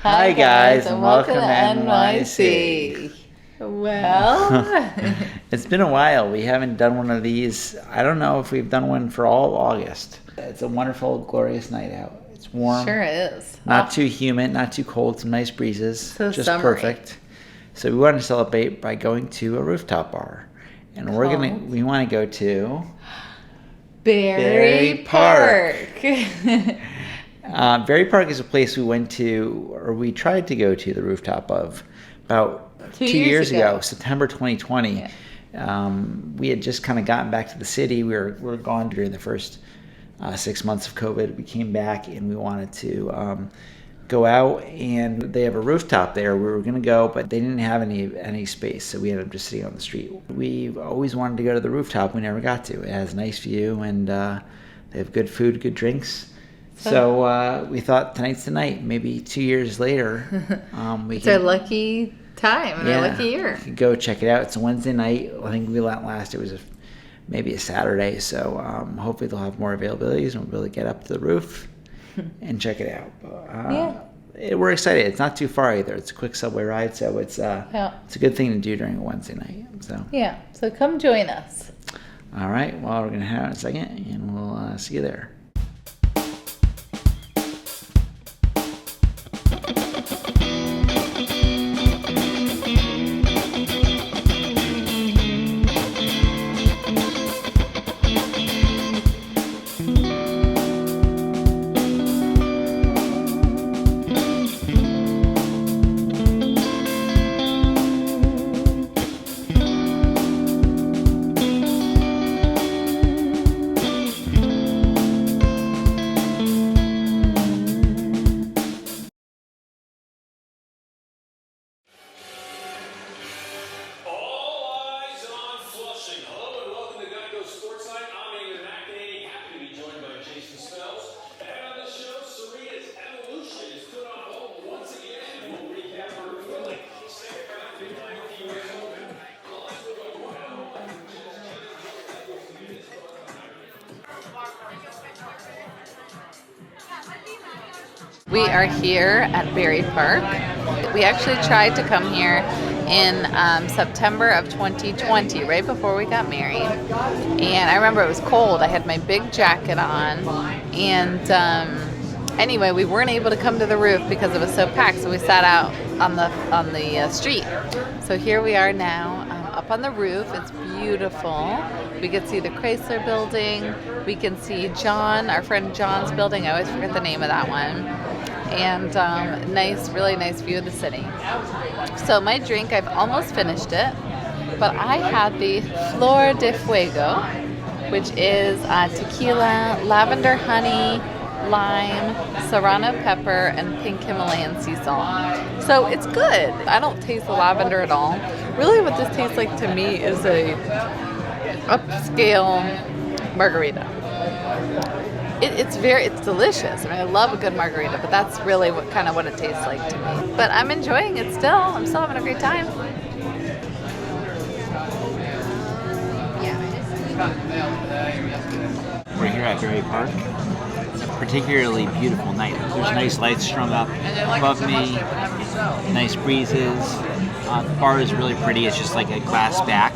Hi guys, and welcome to NYC. Well, It's been a while. We haven't done one of these. I don't know if we've done one for all of August. It's a wonderful, glorious night out. It's warm. sure is. Not too humid, not too cold, some nice breezes. So just summery. perfect. So we want to celebrate by going to a rooftop bar. And we want to go to Berry Park. Berry Park is a place we went to, or we tried to go to the rooftop of about 2 years ago, September 2020. Yeah. We had just kind of gotten back to the city. We were gone during the first 6 months of COVID. We came back and we wanted to go out, and they have a rooftop there. We were going to go, but they didn't have any space, so we ended up just sitting on the street. We've always wanted to go to the rooftop. We never got to. It has a nice view, and they have good food, good drinks. So we thought tonight's the night. Maybe 2 years later, It's our lucky time, our lucky year. We could go check it out. It's a Wednesday night. I think we went last. It was maybe a Saturday. So hopefully they'll have more availabilities, and we'll be able to get up to the roof and check it out. We're excited. It's not too far either. It's a quick subway ride, so it's a good thing to do during a Wednesday night. So come join us. All right. Well, we're gonna head out in a second, and we'll see you there. We are here at Berry Park. We actually tried to come here in September of 2020, right before we got married. And I remember it was cold. I had my big jacket on. And anyway, we weren't able to come to the roof because it was so packed. So we sat out on the street. So here we are now up on the roof. It's beautiful. We can see the Chrysler building. We can see our friend John's building. I always forget the name of that one. And really nice view of the city. So my drink, I've almost finished it, but I had the Flor de Fuego, which is tequila, lavender honey, lime, serrano pepper, and pink Himalayan sea salt. So it's good. I don't taste the lavender at all. Really what this tastes like to me is a upscale margarita. It's delicious. I mean, I love a good margarita, but that's really what it tastes like to me. But I'm enjoying it still. I'm still having a great time. We're here at Berry Park. It's a particularly beautiful night. There's nice lights strung up above me, nice breezes. The bar is really pretty. It's just like a glass back,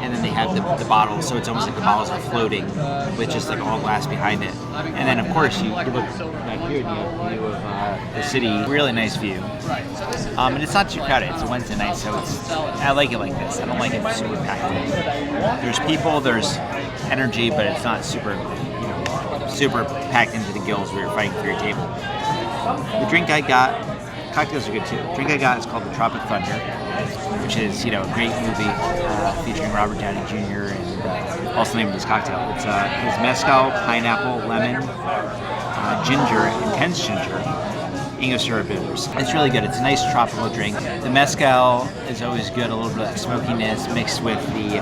and then they have the bottles, so it's almost like the bottles are floating with just like all glass behind it. And then of course you look back here and you have a view of the city. Really nice view. And it's not too crowded. It's a Wednesday night, so I like it like this. I don't like it super packed. There's people, there's energy, but it's not super packed into the gills where you're fighting for your table. The drink I got, cocktails are good too. The drink I got is called the Tropic Thunder, which is a great movie featuring Robert Downey Jr. and also the name of this cocktail. It's mezcal, pineapple, lemon, ginger, intense ginger, Angostura bitters. It's really good. It's a nice tropical drink. The mezcal is always good, a little bit of that smokiness mixed with the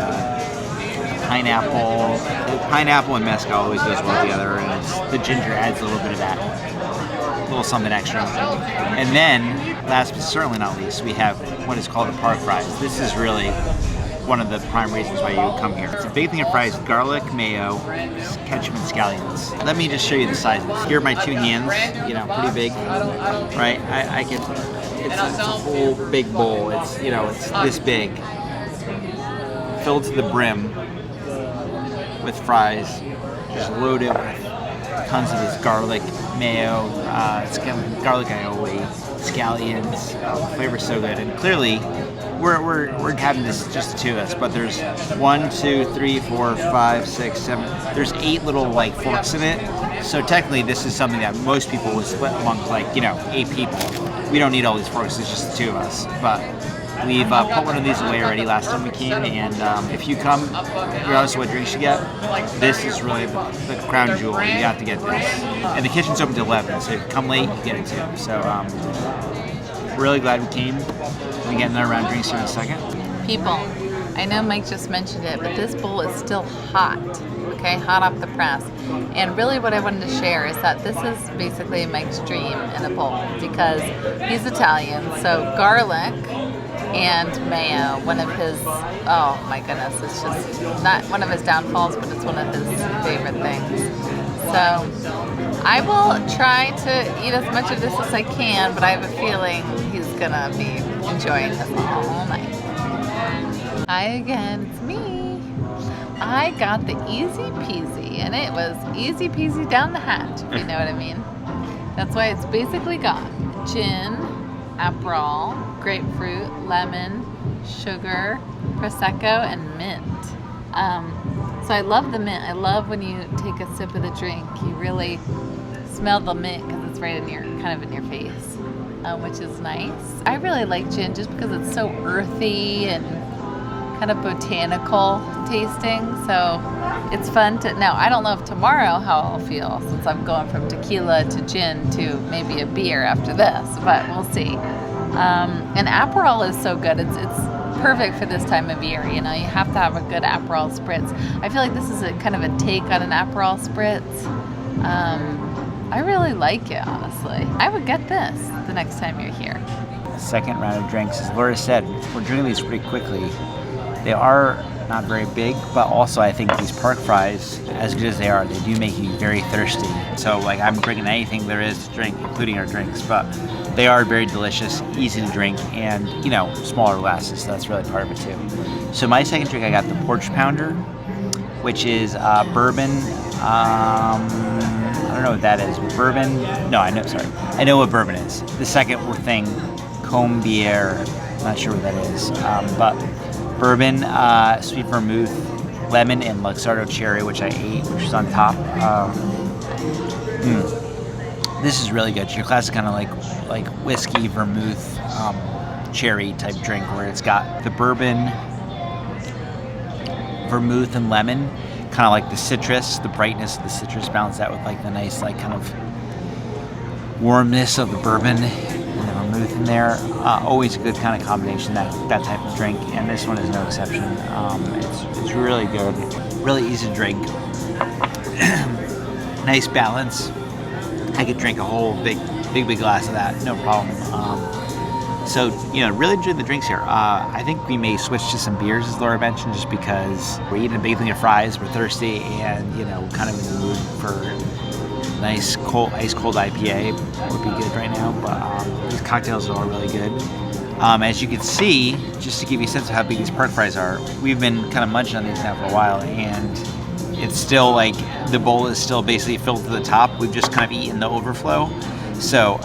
pineapple. The pineapple and mezcal always goes well together, and the ginger adds a little bit of that, a little something extra. And then, last but certainly not least, we have what is called the park fries. This is really one of the prime reasons why you would come here. It's a big thing of fries, garlic, mayo, ketchup, and scallions. Let me just show you the sizes. Here are my two hands, you know, pretty big, right? I can, it's a whole big bowl. It's, you know, it's this big, filled to the brim with fries, just loaded with tons of this garlic, mayo, garlic aioli, scallions. The flavor's so good, and clearly we're having this just the two of us, but there's 1, 2, 3, 4, 5, 6, 7. There's 8 little like forks in it. So technically, this is something that most people would split amongst, like, you know, 8 people. We don't need all these forks. It's just the two of us, but. We've put one of these away already last time we came, and if you come, regardless of what drinks you get, this is really the crown jewel. You have to get this. And the kitchen's open to 11, so if you come late, you get it too. So really glad we came. We get another round of drinks here in a second. People, I know Mike just mentioned it, but this bowl is still hot, okay? Hot off the press. And really what I wanted to share is that this is basically Mike's dream in a bowl, because he's Italian, so garlic and mayo, one of his, oh my goodness, it's just not one of his downfalls, but it's one of his favorite things. So I will try to eat as much of this as I can, but I have a feeling he's gonna be enjoying this all night. Hi again, it's me. I got the easy peasy, and it was easy peasy down the hatch, if you know what I mean. That's why it's basically got gin, Aperol, grapefruit, lemon, sugar, Prosecco, and mint. So I love the mint. I love when you take a sip of the drink, you really smell the mint because it's right in your, kind of in your face, which is nice. I really like gin just because it's so earthy and kind of botanical tasting. So it's fun to, now I don't know if tomorrow how I'll feel, since I'm going from tequila to gin to maybe a beer after this, but we'll see. And Aperol is so good. It's perfect for this time of year. You know, you have to have a good Aperol spritz. I feel like this is a kind of a take on an Aperol spritz. I really like it, honestly. I would get this the next time you're here. Second round of drinks. As Laura said, we're drinking these pretty quickly. They are not very big, but also I think these park fries, as good as they are, they do make you very thirsty. So like I'm drinking anything there is to drink, including our drinks, but they are very delicious, easy to drink, and you know, smaller glasses, so that's really part of it too. So my second drink, I got the Porch Pounder, which is bourbon. I don't know what that is. Bourbon? No, I know. Sorry, I know what bourbon is. The second thing, Combier. Not sure what that is, but bourbon, sweet vermouth, lemon, and Luxardo cherry, which I ate, which is on top. This is really good. Your classic kind of like whiskey, vermouth, cherry type drink, where it's got the bourbon, vermouth, and lemon, kind of like the citrus, the brightness of the citrus balanced out with like the nice like kind of warmness of the bourbon and the vermouth in there. Always a good kind of combination, that type of drink, and this one is no exception. It's really good, really easy to drink. Nice balance. I could drink a whole big glass of that, no problem. So, you know, really enjoyed the drinks here. I think we may switch to some beers, as Laura mentioned, just because we're eating a big thing of fries, we're thirsty, and, you know, kind of in the mood for nice, cold, ice-cold IPA would be good right now, but these cocktails are all really good. As you can see, just to give you a sense of how big these park fries are, we've been kind of munching on these now for a while, and it's still like the bowl is still basically filled to the top. We've just kind of eaten the overflow. So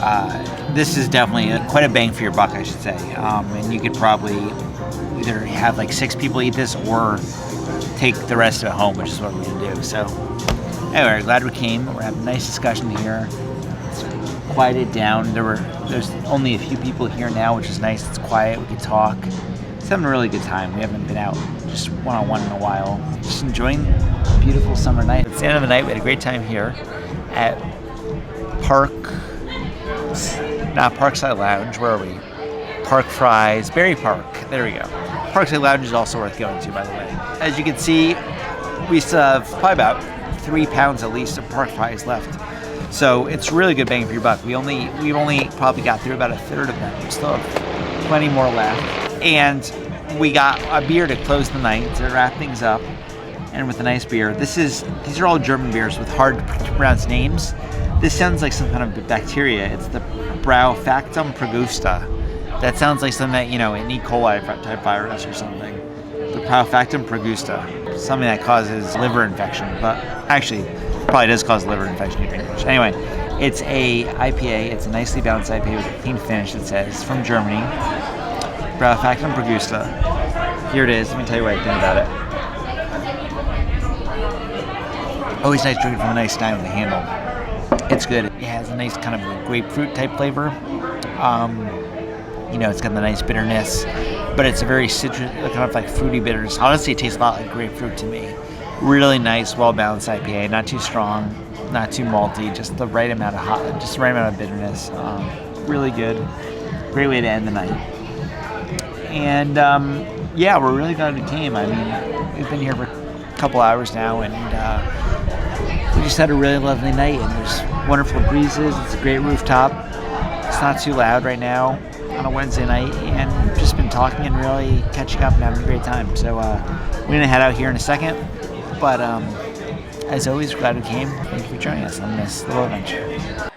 this is definitely quite a bang for your buck, I should say. And you could probably either have like 6 people eat this or take the rest of it home, which is what we're gonna do. So anyway, glad we came. We're having a nice discussion here. It's quieted down. There's only a few people here now, which is nice. It's quiet. We can talk. It's having a really good time. We haven't been out just one-on-one in a while. Just enjoying a beautiful summer night. It's the end of the night. We had a great time here at Parkside Lounge. Where are we? Park Fries, Berry Park. There we go. Parkside Lounge is also worth going to, by the way. As you can see, we still have probably about 3 pounds at least of park fries left. So it's really good bang for your buck. We've only probably got through about a third of them. We still have plenty more left. And we got a beer to close the night to wrap things up, and with a nice beer. These are all German beers with hard to pronounce names. This sounds like some kind of bacteria. It's the Braufactum Pragusta. That sounds like something that, an E. coli type virus or something. The Braufactum Pragusta, something that causes liver infection, but actually probably does cause liver infection. Anyway, it's a IPA. It's a nicely balanced IPA with a clean finish. It says from Germany, Braufactum Pragusta. Here it is. Let me tell you what I think about it. Always nice drinking from a nice stein with a handle. It's good. It has a nice kind of a grapefruit type flavor. It's got the nice bitterness, but it's a very citrus, kind of like fruity bitterness. Honestly, it tastes a lot like grapefruit to me. Really nice, well-balanced IPA. Not too strong, not too malty, just the right amount of bitterness. Really good. Great way to end the night. And we're really glad we came. I mean, we've been here for a couple hours now, and we just had a really lovely night. And there's wonderful breezes. It's a great rooftop. It's not too loud right now on a Wednesday night, and we've just been talking and really catching up and having a great time. So we're gonna head out here in a second, but as always, glad we came. Thank you for joining us on this little adventure.